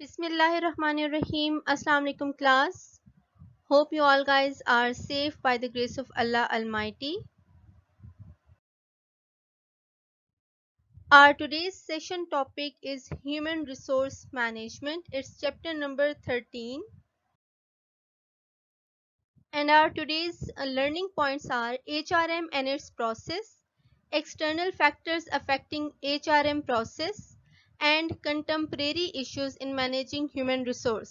Bismillahirrahmanirrahim. Assalamu alaikum class. Hope you all guys are safe by the grace of Allah Almighty. Our today's session topic is Human Resource Management. It's chapter number 13. And our today's learning points are HRM and its process, external factors affecting HRM process, and contemporary issues in managing human resource.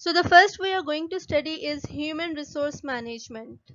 So the first we are going to study is human resource management.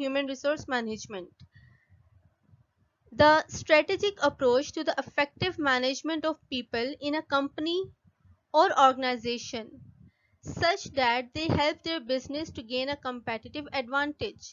human resource management. The strategic approach to the effective management of people in a company or organization such that they help their business to gain a competitive advantage.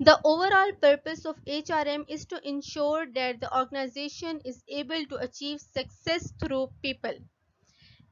The overall purpose of HRM is to ensure that the organization is able to achieve success through people.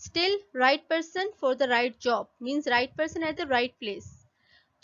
Still, right person for the right job means right person at the right place.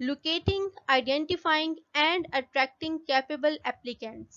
Locating, identifying and attracting capable applicants.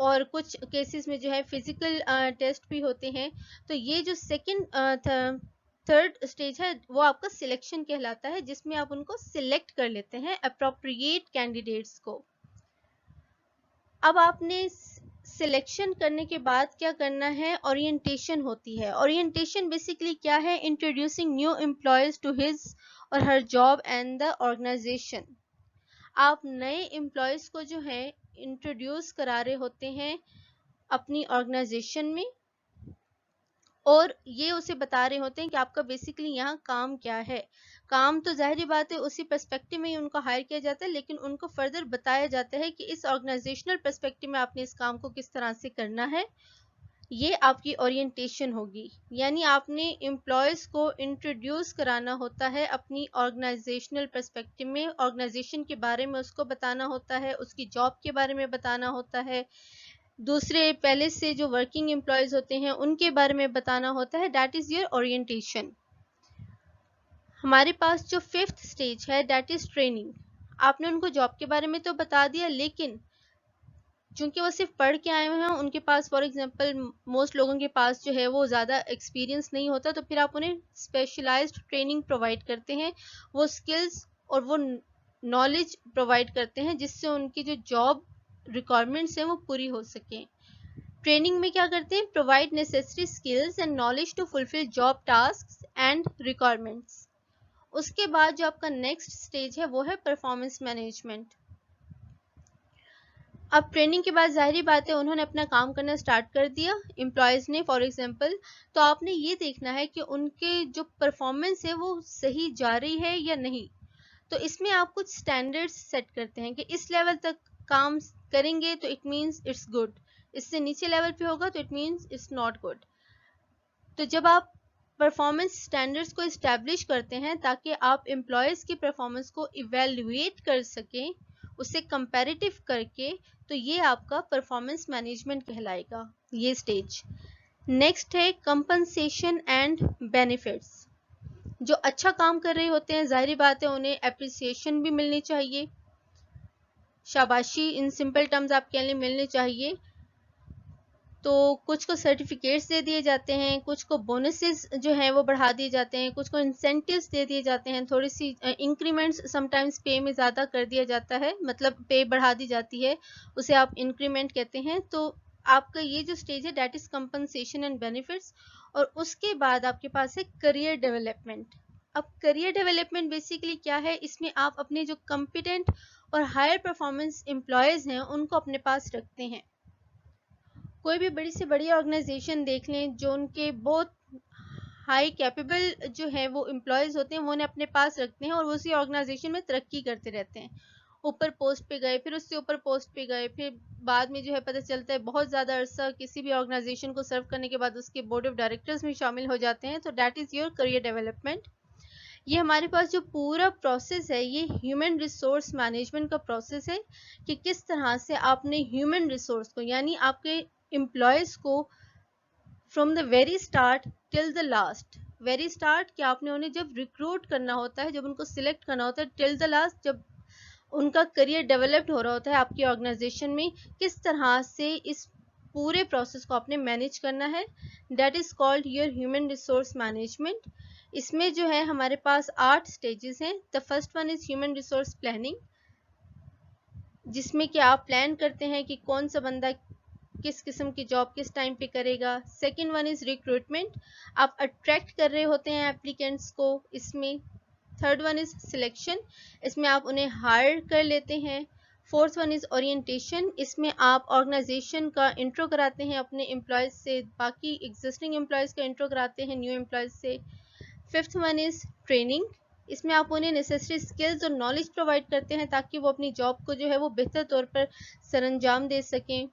اور کچھ cases میں جو ہے physical test بھی ہوتے ہیں. تو یہ جو سیکنڈ تھرڈ اسٹیج ہے وہ آپ کا سلیکشن کہلاتا ہے، جس میں آپ ان کو سلیکٹ کر لیتے ہیں اپروپریٹ کینڈیڈیٹس کو. اب آپ نے سلیکشن کرنے کے بعد کیا کرنا ہے؟ اورینٹیشن ہوتی ہے. اورینٹیشن بیسیکلی کیا ہے؟ Introducing new employees to his or her job and the organization. آپ نئے امپلائیز کو جو ہے انٹروڈیوس کرا رہے ہوتے ہیں اپنی آرگنائزیشن میں، اور یہ اسے بتا رہے ہوتے ہیں کہ آپ کا بیسیکلی یہاں کام کیا ہے. کام تو ظاہری بات ہے اسی پرسپیکٹو میں ہی ان کو ہائر کیا جاتا ہے، لیکن ان کو فردر بتایا جاتا ہے کہ اس آرگنائزیشنل پرسپیکٹو میں آپ نے اس کام کو کس طرح سے کرنا ہے. یہ آپ کی اورینٹیشن ہوگی. یعنی آپ نے امپلائیز کو انٹروڈیوس کرانا ہوتا ہے اپنی آرگنائزیشنل پرسپیکٹو میں، آرگنائزیشن کے بارے میں اس کو بتانا ہوتا ہے، اس کی جاب کے بارے میں بتانا ہوتا ہے، دوسرے پہلے سے جو ورکنگ امپلائیز ہوتے ہیں ان کے بارے میں بتانا ہوتا ہے. That is your orientation. ہمارے پاس جو ففتھ اسٹیج ہے دیٹ از ٹریننگ. آپ نے ان کو جاب کے بارے میں تو بتا دیا، لیکن چونکہ وہ صرف پڑھ کے آئے ہوئے ہیں، ان کے پاس فار ایگزامپل موسٹ لوگوں کے پاس جو ہے وہ زیادہ ایکسپیرینس نہیں ہوتا، تو پھر آپ انہیں اسپیشلائزڈ ٹریننگ پرووائڈ کرتے ہیں. وہ اسکلز اور وہ نالج پرووائڈ کرتے ہیں جس سے ان کی جو جاب ریکوائرمنٹس ہیں وہ پوری ہو سکیں. ٹریننگ میں کیا کرتے ہیں؟ Provide necessary skills and knowledge to fulfil job tasks and requirements. اس کے بعد جو آپ کا نیکسٹ اسٹیج ہے وہ ہے پرفارمنس مینجمنٹ. اب ٹریننگ کے بعد ظاہری بات ہے انہوں نے اپنا کام کرنا سٹارٹ کر دیا امپلائیز نے فار ایگزامپل، تو آپ نے یہ دیکھنا ہے کہ ان کے جو پرفارمنس ہے وہ صحیح جا رہی ہے یا نہیں. تو اس میں آپ کچھ سٹینڈرڈز سیٹ کرتے ہیں کہ اس لیول تک کام کریں گے تو اٹ مینس اٹس گڈ، اس سے نیچے لیول پہ ہوگا تو it means it's not good. تو جب آپ پرفارمنس سٹینڈرڈز کو اسٹیبلش کرتے ہیں تاکہ آپ امپلائیز کی پرفارمنس کو ایویلویٹ کر سکیں اسے کمپیریٹو کر کے، تو یہ آپ کا پرفارمنس مینجمنٹ کہلائے گا یہ سٹیج. نیکسٹ ہے کمپنسیشن اینڈ بینیفٹس. جو اچھا کام کر رہے ہوتے ہیں ظاہری بات ہے انہیں اپریسیشن بھی ملنی چاہیے، شاباشی ان سمپل ٹرمز آپ کے لیے ملنے چاہیے. تو کچھ کو سرٹیفکیٹس دے دیے جاتے ہیں، کچھ کو بونسز جو ہیں وہ بڑھا دیے جاتے ہیں، کچھ کو انسینٹیوز دے دیے جاتے ہیں، تھوڑی سی انکریمنٹس سم ٹائمز پے میں زیادہ کر دیا جاتا ہے، مطلب پے بڑھا دی جاتی ہے، اسے آپ انکریمنٹ کہتے ہیں. تو آپ کا یہ جو سٹیج ہے that is compensation and benefits. اور اس کے بعد آپ کے پاس ہے کریئر ڈیولپمنٹ. اب کریئر ڈیولپمنٹ بیسیکلی کیا ہے؟ اس میں آپ اپنے جو کمپیٹنٹ اور ہائر پرفارمنس امپلائیز ہیں ان کو اپنے پاس رکھتے ہیں. کوئی بھی بڑی سے بڑی آرگنائزیشن دیکھ لیں جو ان کے بہت ہائی کیپیبل جو ہے وہ امپلائیز ہوتے ہیں وہ انہیں اپنے پاس رکھتے ہیں اور وہ اسی آرگنائزیشن میں ترقی کرتے رہتے ہیں. اوپر پوسٹ پہ گئے، پھر اس سے اوپر پوسٹ پہ گئے، پھر بعد میں جو ہے پتہ چلتا ہے بہت زیادہ عرصہ کسی بھی آرگنائزیشن کو سرو کرنے کے بعد اس کے بورڈ آف ڈائریکٹرز میں شامل ہو جاتے ہیں. تو that is your career development. یہ ہمارے پاس جو پورا پروسیس ہے یہ ہیومن ریسورس مینجمنٹ کا پروسیس ہے کہ کس طرح سے آپ نے ہیومن ریسورس کو یعنی آپ کے امپلائیز کو from the very start till the last. Very start کہ آپ نے انہیں جب ریکروٹ کرنا ہوتا ہے، جب ان کو سلیکٹ کرنا ہوتا ہے، ٹل دا لاسٹ جب ان کا کریئر ڈیولپڈ ہو رہا ہوتا ہے آپ کی آرگنائزیشن میں، کس طرح سے اس پورے پروسیس کو آپ نے مینیج کرنا ہے. That is called your human resource management. اس میں جو ہے ہمارے پاس 8 سٹیجز ہیں. The first one is human resource planning, جس میں کہ آپ پلان کرتے ہیں کہ کون سا بندہ کس قسم کی جاب کس ٹائم پہ کرے گا. سیکنڈ ون از ریکروٹمنٹ، آپ اٹریکٹ کر رہے ہوتے ہیں اپلیکینٹس کو اس میں. تھرڈ ون از سلیکشن، اس میں آپ انہیں ہائر کر لیتے ہیں. فورتھ ون از اورینٹیشن، اس میں آپ آرگنائزیشن کا انٹرو کراتے ہیں اپنے امپلائیز سے، باقی ایگزسٹنگ امپلائیز کا انٹرو کراتے ہیں نیو امپلائیز سے. ففتھ ون از ٹریننگ، اس میں آپ انہیں نیسیسری اسکلز اور نالج پرووائڈ کرتے ہیں تاکہ وہ اپنی جاب کو جو ہے وہ بہتر طور پر سر انجام دے سکیں.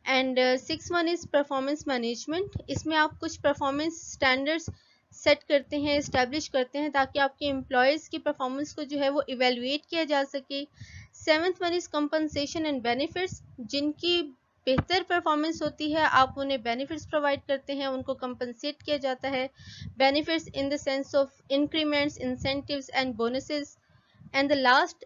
And six one is performance management, اس میں آپ کچھ پرفارمنس اسٹینڈرڈس سیٹ کرتے ہیں، اسٹیبلش کرتے ہیں تاکہ آپ کے امپلائیز کی پرفارمنس کو جو ہے وہ ایویلویٹ کیا جا سکے. Seventh one is compensation and benefits, جن کی بہتر پرفارمنس ہوتی ہے آپ انہیں بینیفٹس پرووائڈ کرتے ہیں، ان کو کمپنسیٹ کیا جاتا ہے. Benefits in the sense of increments, incentives and bonuses. And the last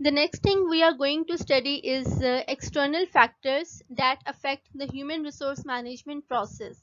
The next thing we are going to study is external factors that affect the human resource management process.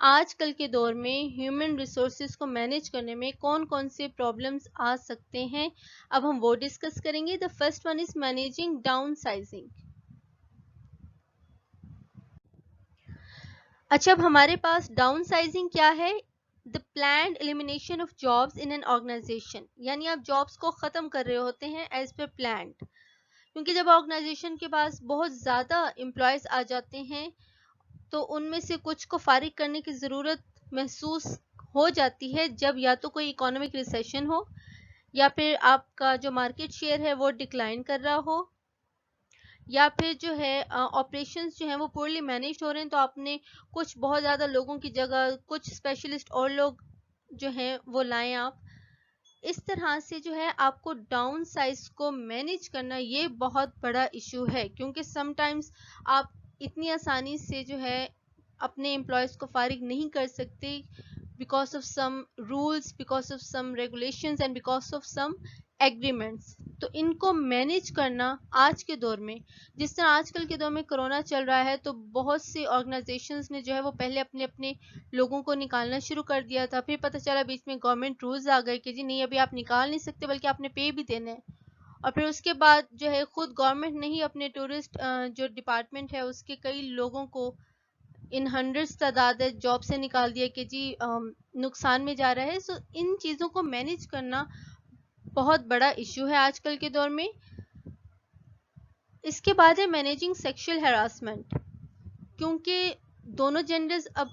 آج کل کے دور میں human resources کو manage کرنے میں کون کون سے پرابلمس آ سکتے ہیں، اب ہم وہ ڈسکس کریں گے. The first one is managing downsizing. اچھا، اب ہمارے پاس ڈاؤن سائزنگ کیا ہے؟ The planned elimination of jobs in an organisation. یعنی آپ جابس کو ختم کر رہے ہوتے ہیں ایز پر پلانڈ، کیونکہ جب آرگنائزیشن کے پاس بہت زیادہ امپلائیز آ جاتے ہیں تو ان میں سے کچھ کو فارغ کرنے کی ضرورت محسوس ہو جاتی ہے، جب یا تو کوئی اکانومک ریسیشن ہو، یا پھر آپ کا جو مارکیٹ شیئر ہے وہ ڈکلائن کر رہا ہو، یا پھر جو ہے آپریشنز جو ہیں وہ پورلی مینیجڈ ہو رہے ہیں، تو آپ نے کچھ بہت زیادہ لوگوں کی جگہ کچھ اسپیشلسٹ اور لوگ جو ہیں وہ لائیں آپ. اس طرح سے جو ہے آپ کو ڈاؤن سائز کو مینیج کرنا یہ بہت بڑا ایشو ہے، کیونکہ سم ٹائمز آپ اتنی آسانی سے جو ہے اپنے امپلائیز کو فارغ نہیں کر سکتے because of some rules, because of some regulations and because of some agreements. تو ان کو مینیج کرنا آج کے دور میں، جس طرح آج کل کے دور میں کرونا چل رہا ہے، تو بہت سی آرگنائزیشنز نے جو ہے وہ پہلے اپنے لوگوں کو نکالنا شروع کر دیا تھا، پھر پتہ چلا بیچ میں گورنمنٹ رولز آ گئے کہ جی نہیں، ابھی آپ نکال نہیں سکتے بلکہ آپ نے پے بھی دینا ہے. اور پھر اس کے بعد جو ہے خود گورنمنٹ نے ہی اپنے ٹورسٹ جو ڈپارٹمنٹ ہے اس کے کئی لوگوں کو ان ہنڈریڈز تعداد جاب سے نکال دیا کہ جی نقصان میں جا رہا ہے. سو ان چیزوں کو مینیج کرنا بہت بڑا ایشو ہے آج کل کے دور میں. اس کے بعد ہے مینیجنگ سیکشل ہراسمنٹ. کیونکہ دونوں جینڈرز اب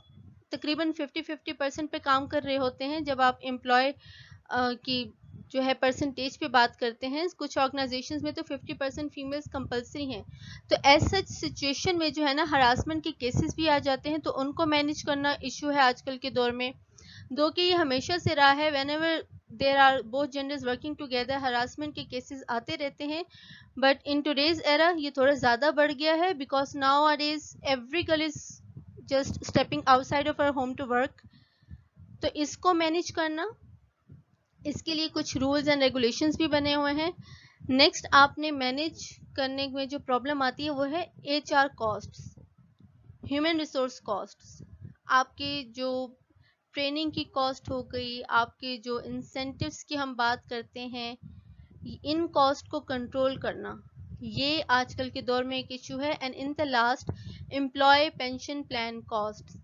تقریباً 50-50% پہ کام کر رہے ہوتے ہیں. جب آپ امپلائی کی جو ہے پرسنٹیج پہ بات کرتے ہیں، کچھ آرگنائزیشنز میں تو 50% فیمیلز کمپلسری ہیں. تو ایز سچ سچویشن میں جو ہے نا ہراسمنٹ کے کیسز بھی آ جاتے ہیں، تو ان کو مینیج کرنا ایشو ہے آج کل کے دور میں. دو کہ یہ ہمیشہ سے رہا ہے، whenever there are both genders working together harassment کے کیسز آتے رہتے ہیں. بٹ ان ٹوڈیز ایرا یہ تھوڑا زیادہ بڑھ گیا ہے، because nowadays every girl is just stepping outside of her home to work. تو اس کو مینیج کرنا، اس کے لیے کچھ رولز اینڈ ریگولیشنز بھی بنے ہوئے ہیں. نیکسٹ آپ نے مینیج کرنے میں جو پرابلم آتی ہے وہ ہے H R costs, human resource costs. آپ کے جو ٹریننگ کی کاسٹ ہو گئی، آپ کے جو انسینٹیوز کی ہم بات کرتے ہیں، ان کاسٹ کو کنٹرول کرنا یہ آج کل کے دور میں ایک ایشو ہے. And in the last, employee pension plan cost.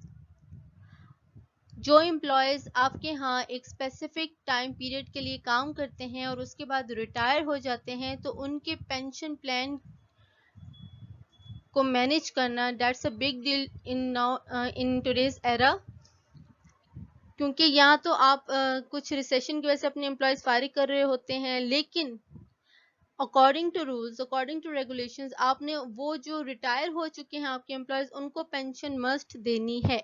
جو امپلائیز آپ کے ہاں ایک اسپیسیفک ٹائم پیریڈ کے لیے کام کرتے ہیں اور اس کے بعد ریٹائر ہو جاتے ہیں، تو ان کے پینشن پلان کو مینیج کرنا that's a big deal in today's era. کیونکہ یہاں تو آپ کچھ ریسیشن کی وجہ سے اپنے امپلائیز فارغ کر رہے ہوتے ہیں، لیکن according to rules, according to regulations, آپ نے وہ جو ریٹائر ہو چکے ہیں آپ کے امپلائیز، ان کو پینشن مسٹ دینی ہے،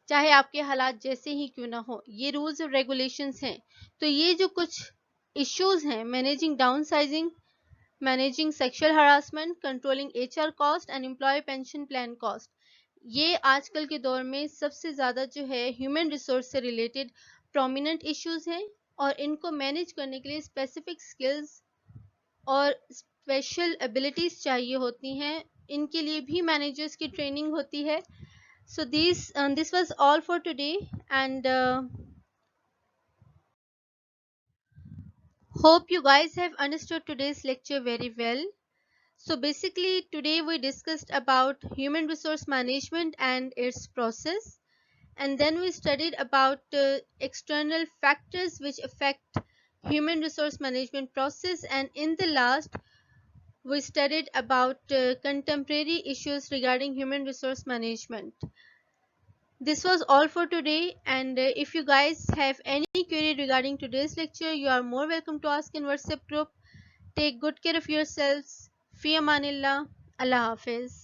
چاہے آپ کے حالات جیسے ہی کیوں نہ ہو. یہ رولز اور ریگولیشنز ہیں. تو یہ جو کچھ ایشوز ہیں، managing downsizing, managing sexual harassment, controlling H R cost and employee pension plan cost, یہ آج کل کے دور میں سب سے زیادہ جو ہے ہیومن ریسورس سے ریلیٹڈ پرومیننٹ ایشوز ہیں. اور ان کو مینیج کرنے کے لیے اسپیسیفک اسکلز اور اسپیشل ایبلٹیز چاہیے ہوتی ہیں. ان کے لیے بھی مینیجرز کی ٹریننگ ہوتی ہے. So this was all for today, and hope you guys have understood today's lecture very well. So basically today we discussed about human resource management and its process, and then we studied about external factors which affect human resource management process, and in the last we studied about contemporary issues regarding human resource management. This was all for today, and if you guys have any query regarding today's lecture, you are more welcome to ask in WhatsApp group. Take good care of yourselves. Fi amanillah. Allah Hafiz.